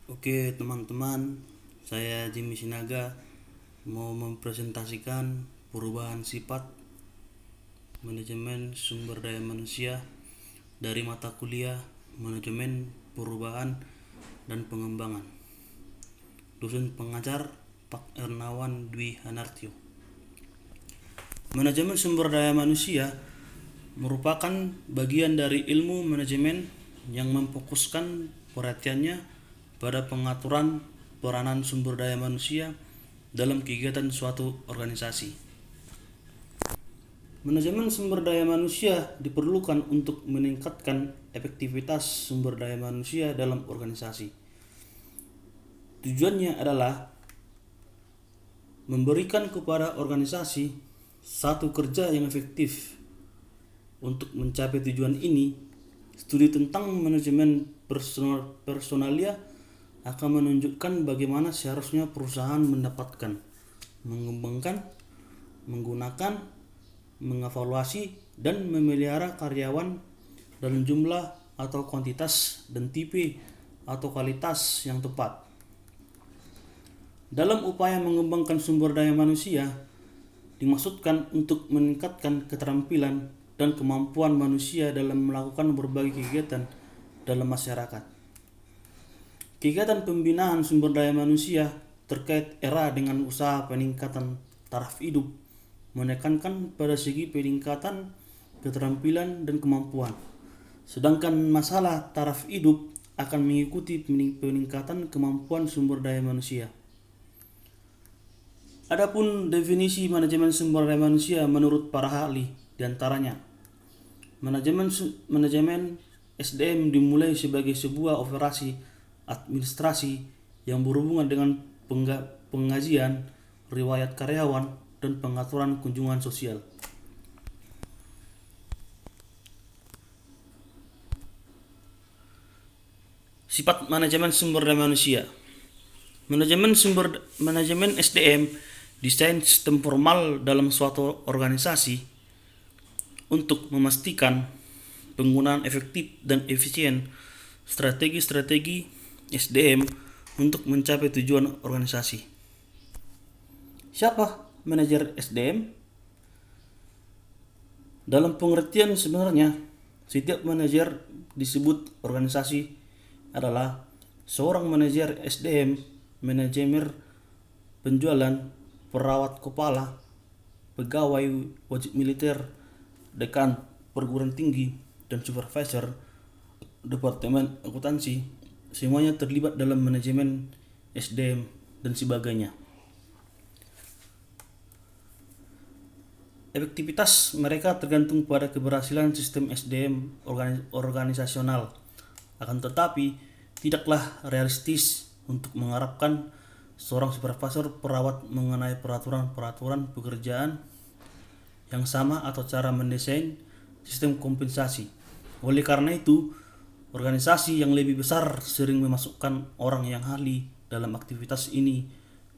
Oke teman-teman, saya Jimmy Sinaga mau mempresentasikan perubahan sifat manajemen sumber daya manusia dari mata kuliah Manajemen Perubahan dan Pengembangan. Dosen pengajar Pak Ernawan Dwi Hanartyo. Manajemen sumber daya manusia merupakan bagian dari ilmu manajemen yang memfokuskan perhatiannya pada pengaturan peranan sumber daya manusia dalam kegiatan suatu organisasi. Manajemen sumber daya manusia diperlukan untuk meningkatkan efektivitas sumber daya manusia dalam organisasi. Tujuannya adalah memberikan kepada organisasi satu kerja yang efektif. Untuk mencapai tujuan ini, studi tentang manajemen personalia akan menunjukkan bagaimana seharusnya perusahaan mendapatkan, mengembangkan, menggunakan, mengevaluasi, dan memelihara karyawan dalam jumlah atau kuantitas dan tipe atau kualitas yang tepat. Dalam upaya mengembangkan sumber daya manusia, dimaksudkan untuk meningkatkan keterampilan dan kemampuan manusia dalam melakukan berbagai kegiatan dalam masyarakat. Kegiatan pembinaan sumber daya manusia terkait era dengan usaha peningkatan taraf hidup menekankan pada segi peningkatan keterampilan dan kemampuan. Sedangkan masalah taraf hidup akan mengikuti peningkatan kemampuan sumber daya manusia. Adapun definisi manajemen sumber daya manusia menurut para ahli, diantaranya manajemen SDM dimulai sebagai sebuah operasi administrasi yang berhubungan dengan pengajian, riwayat karyawan, dan pengaturan kunjungan sosial. Sifat manajemen sumber daya manusia. Manajemen SDM desain sistem formal dalam suatu organisasi untuk memastikan penggunaan efektif dan efisien strategi-strategi SDM untuk mencapai tujuan organisasi. Siapa manajer SDM? Dalam pengertian sebenarnya, setiap manajer disebut organisasi adalah seorang manajer SDM, manajemen penjualan, perawat kepala, pegawai wajib militer, dekan perguruan tinggi, dan supervisor departemen akuntansi, semuanya terlibat dalam manajemen SDM dan sebagainya. Efektivitas mereka tergantung pada keberhasilan sistem SDM organisasional. Akan tetapi, tidaklah realistis untuk mengharapkan seorang supervisor perawat mengenai peraturan pekerjaan yang sama atau cara mendesain sistem kompensasi. Oleh karena itu, organisasi yang lebih besar sering memasukkan orang yang ahli dalam aktivitas ini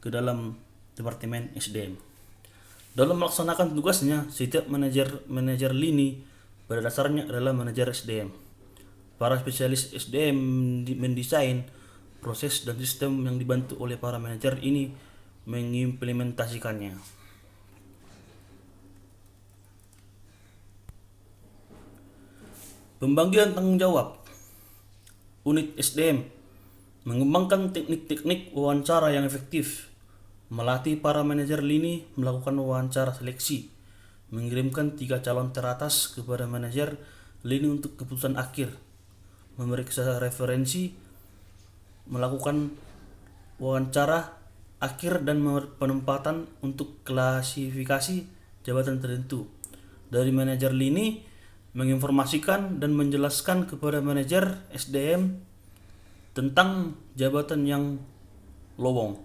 ke dalam departemen SDM. Dalam melaksanakan tugasnya, setiap manajer lini pada dasarnya adalah manajer SDM. Para spesialis SDM mendesain proses dan sistem yang dibantu oleh para manajer ini mengimplementasikannya. Pembagian tanggung jawab. Unit SDM mengembangkan teknik-teknik wawancara yang efektif, melatih para manajer lini melakukan wawancara seleksi, mengirimkan 3 calon teratas kepada manajer lini untuk keputusan akhir, memeriksa referensi, melakukan wawancara akhir dan penempatan untuk klasifikasi jabatan tertentu. Dari manajer lini menginformasikan dan menjelaskan kepada manajer SDM tentang jabatan yang lowong,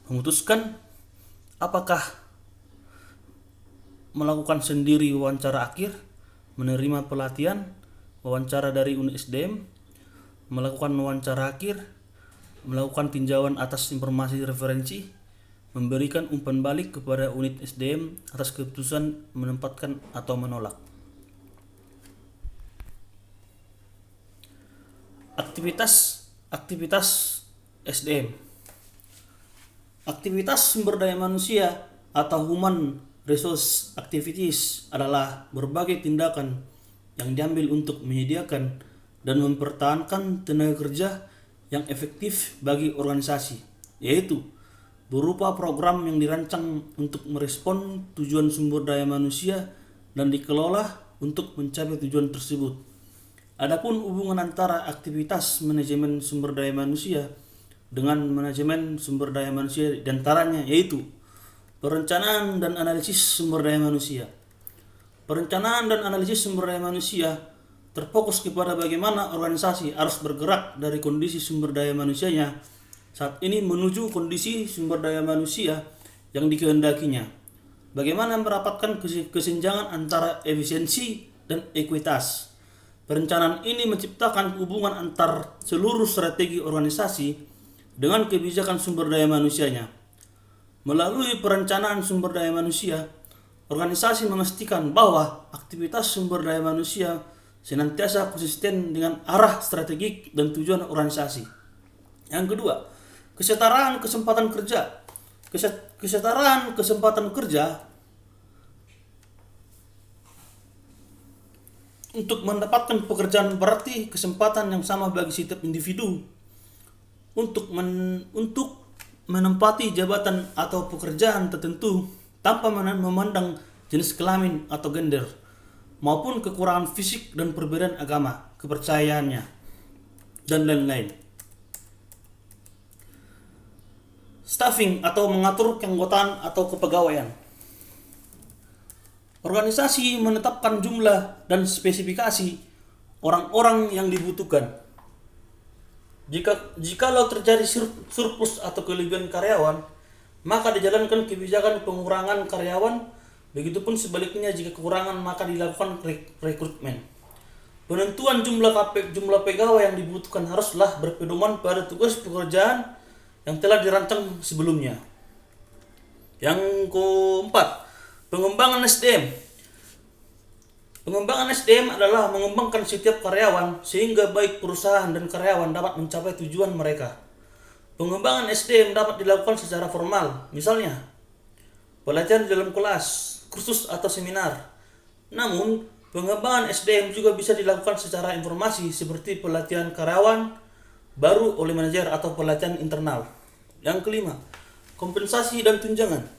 memutuskan apakah melakukan sendiri wawancara akhir, menerima pelatihan wawancara dari unit SDM, melakukan wawancara akhir, melakukan tinjauan atas informasi referensi, memberikan umpan balik kepada unit SDM atas keputusan menempatkan atau menolak. Aktivitas SDM. Aktivitas sumber daya manusia atau human resource activities adalah berbagai tindakan yang diambil untuk menyediakan dan mempertahankan tenaga kerja yang efektif bagi organisasi, yaitu berupa program yang dirancang untuk merespon tujuan sumber daya manusia dan dikelola untuk mencapai tujuan tersebut. Adapun hubungan antara aktivitas manajemen sumber daya manusia dengan manajemen sumber daya manusia diantaranya yaitu perencanaan dan analisis sumber daya manusia. Perencanaan dan analisis sumber daya manusia terfokus kepada bagaimana organisasi harus bergerak dari kondisi sumber daya manusianya saat ini menuju kondisi sumber daya manusia yang dikehendakinya. Bagaimana merapatkan kesenjangan antara efisiensi dan ekuitas. Perencanaan ini menciptakan hubungan antar seluruh strategi organisasi dengan kebijakan sumber daya manusianya. Melalui perencanaan sumber daya manusia, organisasi memastikan bahwa aktivitas sumber daya manusia senantiasa konsisten dengan arah strategik dan tujuan organisasi. Yang kedua, kesetaraan kesempatan kerja. Kesetaraan kesempatan kerja untuk mendapatkan pekerjaan berarti kesempatan yang sama bagi setiap individu untuk menempati jabatan atau pekerjaan tertentu tanpa memandang jenis kelamin atau gender maupun kekurangan fisik dan perbedaan agama, kepercayaannya, dan lain-lain. Staffing atau mengatur keanggotaan atau kepegawaian. Organisasi menetapkan jumlah dan spesifikasi orang-orang yang dibutuhkan. Jikalau terjadi surplus atau kelebihan karyawan, maka dijalankan kebijakan pengurangan karyawan. Begitupun sebaliknya, jika kekurangan maka dilakukan rekrutmen. Penentuan jumlah pegawai yang dibutuhkan haruslah berpedoman pada tugas pekerjaan yang telah dirancang sebelumnya. Yang keempat, pengembangan SDM. Pengembangan SDM adalah mengembangkan setiap karyawan sehingga baik perusahaan dan karyawan dapat mencapai tujuan mereka. Pengembangan SDM dapat dilakukan secara formal, misalnya pelatihan di dalam kelas, kursus atau seminar. Namun, pengembangan SDM juga bisa dilakukan secara informasi seperti pelatihan karyawan baru oleh manajer atau pelatihan internal. Yang kelima, kompensasi dan tunjangan.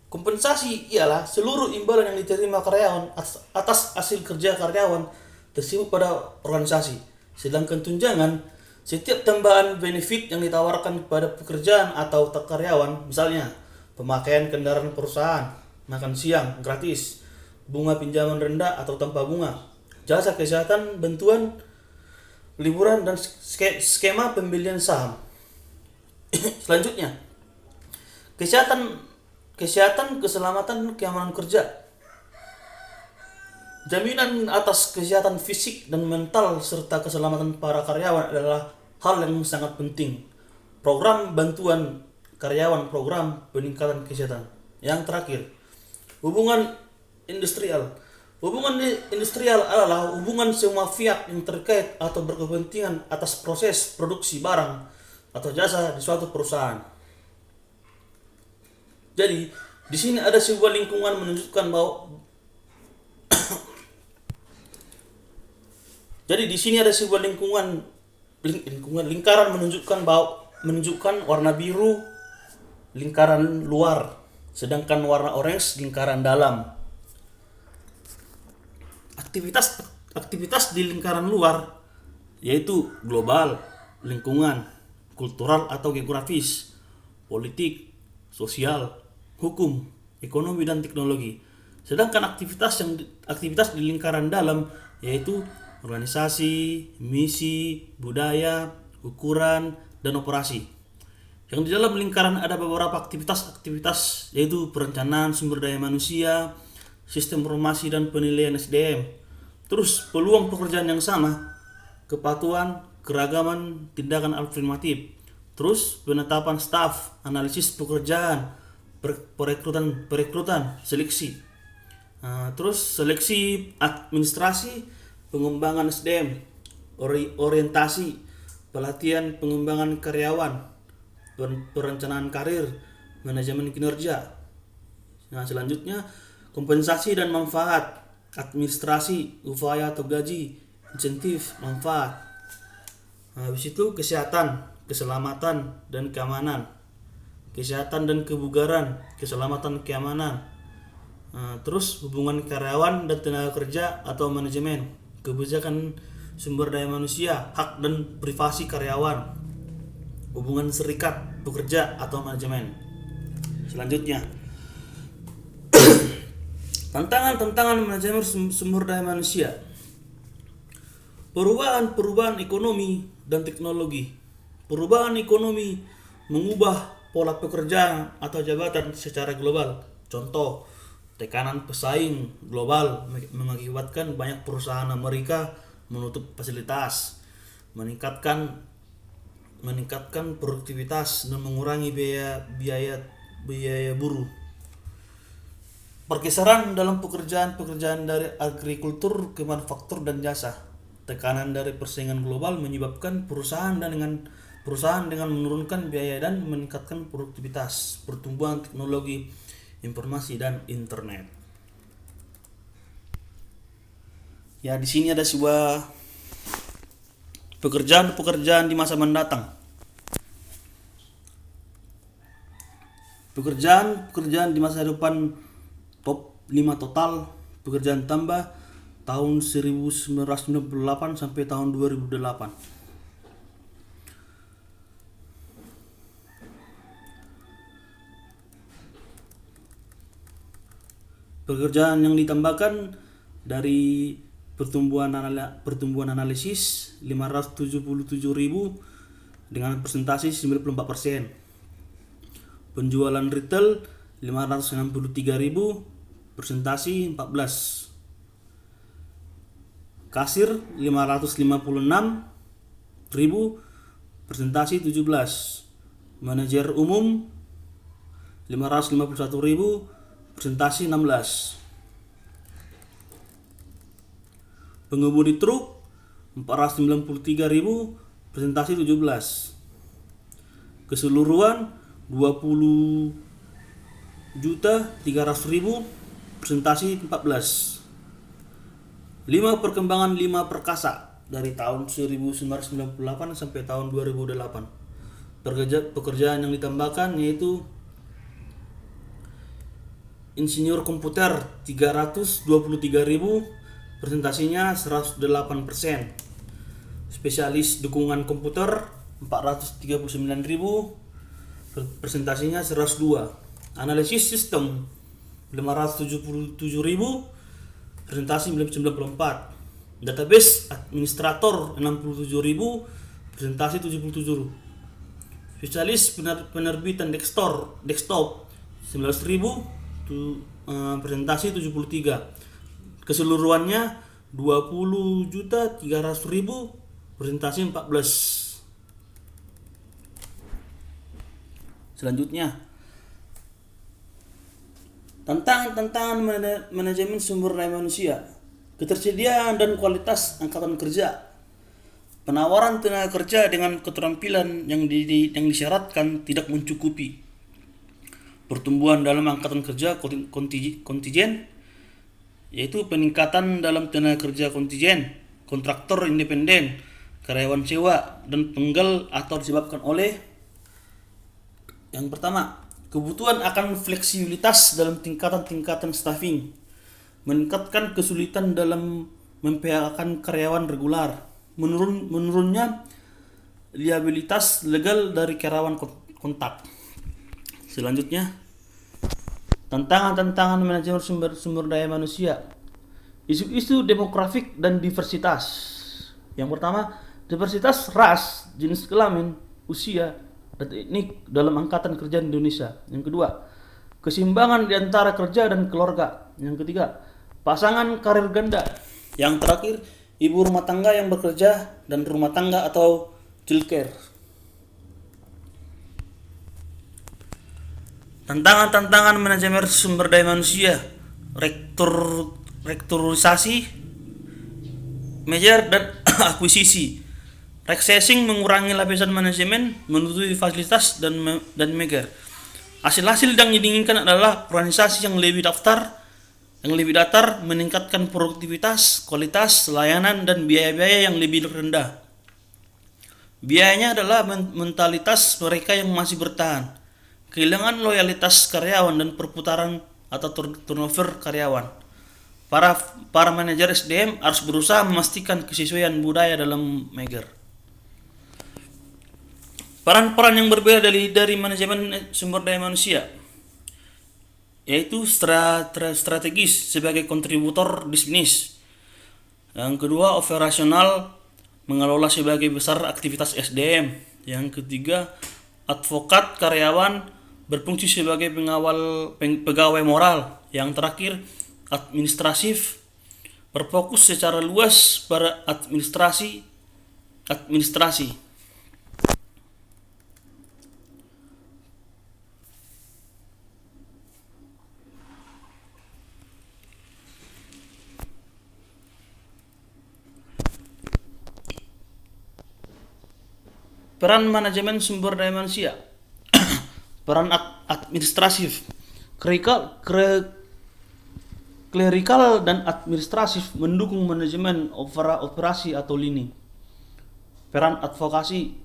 Kompensasi ialah seluruh imbalan yang diterima karyawan atas hasil kerja karyawan tersebut pada organisasi. Sedangkan tunjangan, setiap tambahan benefit yang ditawarkan kepada pekerjaan atau karyawan, misalnya pemakaian kendaraan perusahaan, makan siang gratis, bunga pinjaman rendah atau tanpa bunga, jasa kesehatan, bantuan, liburan, dan skema pembelian saham. Selanjutnya, kesehatan, keselamatan, keamanan kerja. Jaminan atas kesehatan fisik dan mental serta keselamatan para karyawan adalah hal yang sangat penting. Program bantuan karyawan, program peningkatan kesehatan. Yang terakhir, hubungan industrial. Hubungan industrial adalah hubungan semua pihak yang terkait atau berkepentingan atas proses produksi barang atau jasa di suatu perusahaan. Jadi, di sini ada sebuah lingkungan menunjukkan bahwa lingkaran menunjukkan warna biru lingkaran luar, sedangkan warna orange lingkaran dalam. Aktivitas di lingkaran luar yaitu global, lingkungan, kultural atau geografis, politik, sosial, hukum, ekonomi, dan teknologi. Sedangkan aktivitas di lingkaran dalam yaitu organisasi, misi, budaya, ukuran, dan operasi. Yang di dalam lingkaran ada beberapa aktivitas yaitu perencanaan sumber daya manusia, sistem informasi dan penilaian SDM. Terus peluang pekerjaan yang sama, kepatuhan, keragaman, tindakan afirmatif. Terus penetapan staf, analisis pekerjaan, perekrutan, seleksi. Terus seleksi administrasi, pengembangan SDM, orientasi, pelatihan pengembangan karyawan, perencanaan karir, manajemen kinerja. Nah, selanjutnya kompensasi dan manfaat, administrasi, upaya atau gaji, insentif, manfaat. Nah, habis itu kesehatan, keselamatan dan keamanan. Kesehatan dan kebugaran, keselamatan, keamanan. Nah, terus hubungan karyawan dan tenaga kerja atau manajemen, kebijakan sumber daya manusia, hak dan privasi karyawan, hubungan serikat pekerja atau manajemen. Selanjutnya, tantangan manajemen sumber daya manusia. Perubahan ekonomi dan teknologi. Perubahan ekonomi mengubah pola pekerjaan atau jabatan secara global. Contoh, tekanan pesaing global mengakibatkan banyak perusahaan Amerika menutup fasilitas, meningkatkan produktivitas dan mengurangi biaya buruh. Pergeseran dalam pekerjaan dari agrikultur ke manufaktur dan jasa. Tekanan dari persaingan global menyebabkan perusahaan dengan menurunkan biaya dan meningkatkan produktivitas. Pertumbuhan teknologi informasi dan internet. Ya, di sini ada sebuah pekerjaan di masa mendatang. Pekerjaan di masa depan top 5 total pekerjaan tambah tahun 1998 sampai tahun 2008. Pekerjaan yang ditambahkan dari pertumbuhan analisis 577.000 dengan presentasi 94%. Penjualan retail 563.000 presentasi 14. Kasir 556.000 presentasi 17. Manajer umum 551.000 presentasi 16. Pengemudi truk 493.000 presentasi 17. Keseluruhan 20.300.000 presentasi 14. 5 perkembangan 5 perkasa dari tahun 1998 sampai tahun 2008. Pekerjaan yang ditambahkan yaitu insinyur komputer 323.000 presentasinya 108%. Spesialis dukungan komputer 439.000 presentasinya 102. Analisis sistem 577.000 presentasi 94. Database administrator 67.000 presentasi 77. Spesialis penerbitan desktop 19.000 presentasi 73. Keseluruhannya 20.300.000 presentasi 14. Selanjutnya, tantangan manajemen sumber daya manusia, ketersediaan dan kualitas angkatan kerja, penawaran tenaga kerja dengan keterampilan yang disyaratkan tidak mencukupi, pertumbuhan dalam angkatan kerja kontijen, yaitu peningkatan dalam tenaga kerja kontijen, kontraktor independen, karyawan sewa, dan penggal atau disebabkan oleh yang pertama, kebutuhan akan fleksibilitas dalam tingkatan staffing, meningkatkan kesulitan dalam memphk karyawan regular, menurunnya liabilitas legal dari karyawan kontak. Selanjutnya, tantangan manajemen sumber daya manusia, isu-isu demografik dan diversitas. Yang pertama, diversitas ras, jenis kelamin, usia, dan etnik dalam angkatan kerja Indonesia. Yang kedua, keseimbangan di antara kerja dan keluarga. Yang ketiga, pasangan karir ganda. Yang terakhir, ibu rumah tangga yang bekerja dan rumah tangga atau childcare. Tantangan manajemen sumber daya manusia, rektorisasi, merger dan akuisisi, Right mengurangi lapisan manajemen, menutupi fasilitas dan megar. Hasil-hasil yang diinginkan adalah organisasi yang lebih datar, meningkatkan produktivitas, kualitas, layanan, dan biaya-biaya yang lebih rendah. Biayanya adalah mentalitas mereka yang masih bertahan, kehilangan loyalitas karyawan dan perputaran atau turnover karyawan. Para manajer SDM harus berusaha memastikan kesesuaian budaya dalam megar. Peran-peran yang berbeda dari manajemen sumber daya manusia, yaitu strategis sebagai kontributor bisnis. Yang kedua, operasional, mengelola sebagai besar aktivitas SDM. Yang ketiga, advokat karyawan, berfungsi sebagai pegawai moral. Yang terakhir, administratif, berfokus secara luas pada administrasi. Peran manajemen sumber daya manusia. Peran administratif, klerikal dan administratif, mendukung manajemen operasi atau lini. Peran advokasi,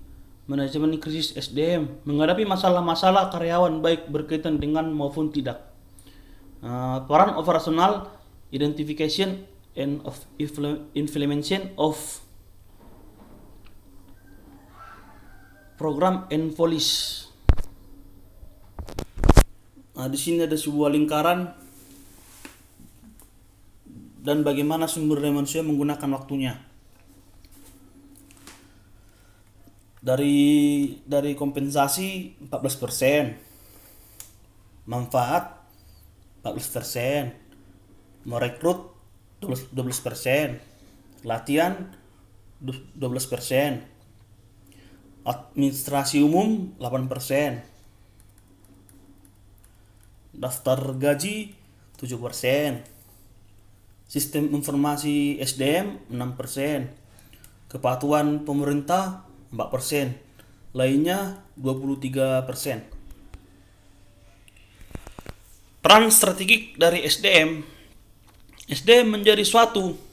manajemen krisis SDM, menghadapi masalah-masalah karyawan baik berkaitan dengan maupun tidak. Peran operasional, identification and implementation of program and policy. Di sini ada sebuah lingkaran dan bagaimana sumber daya manusia menggunakan waktunya. Dari kompensasi 14%, manfaat 14%, merekrut 12%, latihan 12%, administrasi umum 8%, daftar gaji 7%, sistem informasi SDM 6%, kepatuhan pemerintah 4%, lainnya 23%. Peran strategik dari SDM menjadi suatu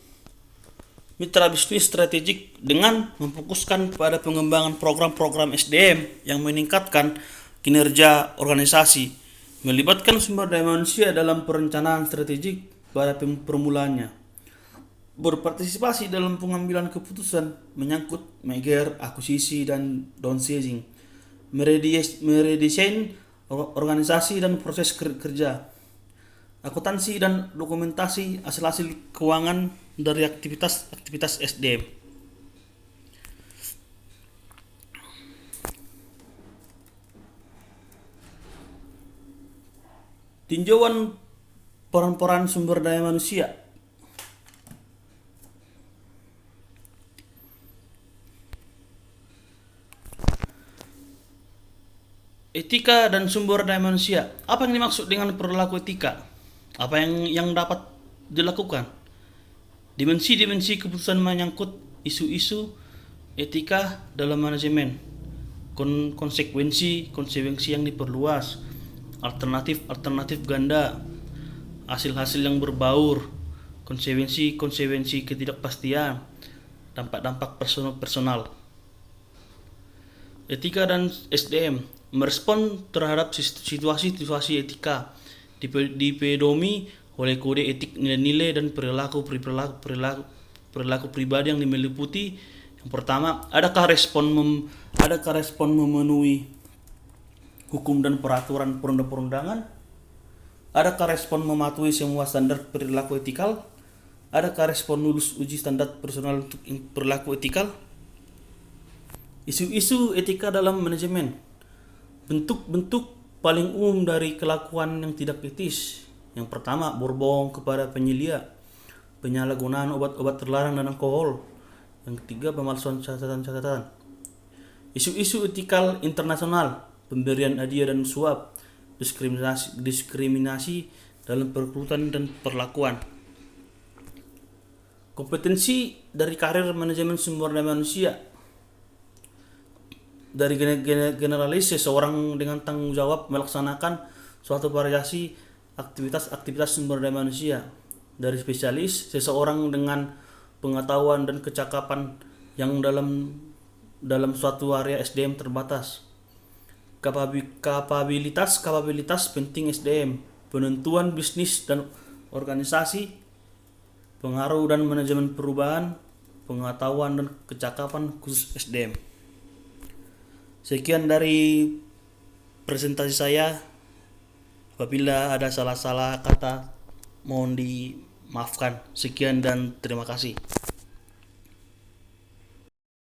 mitra bisnis strategik dengan memfokuskan pada pengembangan program-program SDM yang meningkatkan kinerja organisasi, melibatkan sumber daya manusia dalam perencanaan strategik pada permulaannya, berpartisipasi dalam pengambilan keputusan menyangkut merger, akuisisi, dan downsizing, meredesain organisasi dan proses kerja, akuntansi dan dokumentasi hasil-hasil keuangan dari aktivitas SDM. Tinjauan peran-peran sumber daya manusia. Etika dan sumber daya manusia. Apa yang dimaksud dengan perilaku etika? Apa yang dapat dilakukan? Dimensi keputusan menyangkut isu-isu etika dalam manajemen. Konsekuensi yang diperluas, alternatif ganda, hasil-hasil yang berbaur, konsekuensi ketidakpastian, dampak personal. Etika dan SDM merespon terhadap situasi etika dipedomi oleh kode etik, nilai-nilai, dan perilaku pribadi yang meliputi. Yang pertama, adakah respon memenuhi hukum dan peraturan perundang-undangan? Adakah respon mematuhi semua standar perilaku etikal? Adakah respon lulus uji standar personal untuk perilaku etikal? Isu-isu etika dalam manajemen. Bentuk-bentuk paling umum dari kelakuan yang tidak etis. Yang pertama, berbohong kepada penyelia, penyalahgunaan obat-obat terlarang dan alkohol. Yang ketiga, pemalsuan catatan. Isu-isu etikal internasional, pemberian hadiah dan suap, diskriminasi dalam perekrutan dan perlakuan. Kompetensi dari karir manajemen sumber daya manusia. dari generalis seseorang dengan tanggung jawab melaksanakan suatu variasi aktivitas sumber daya manusia. Dari spesialis seseorang dengan pengetahuan dan kecakapan yang dalam suatu area SDM terbatas. Kapabilitas penting SDM, penentuan bisnis dan organisasi, pengaruh dan manajemen perubahan, pengetahuan dan kecakapan khusus SDM. Sekian dari presentasi saya. Apabila ada salah-salah kata mohon dimaafkan. Sekian dan terima kasih.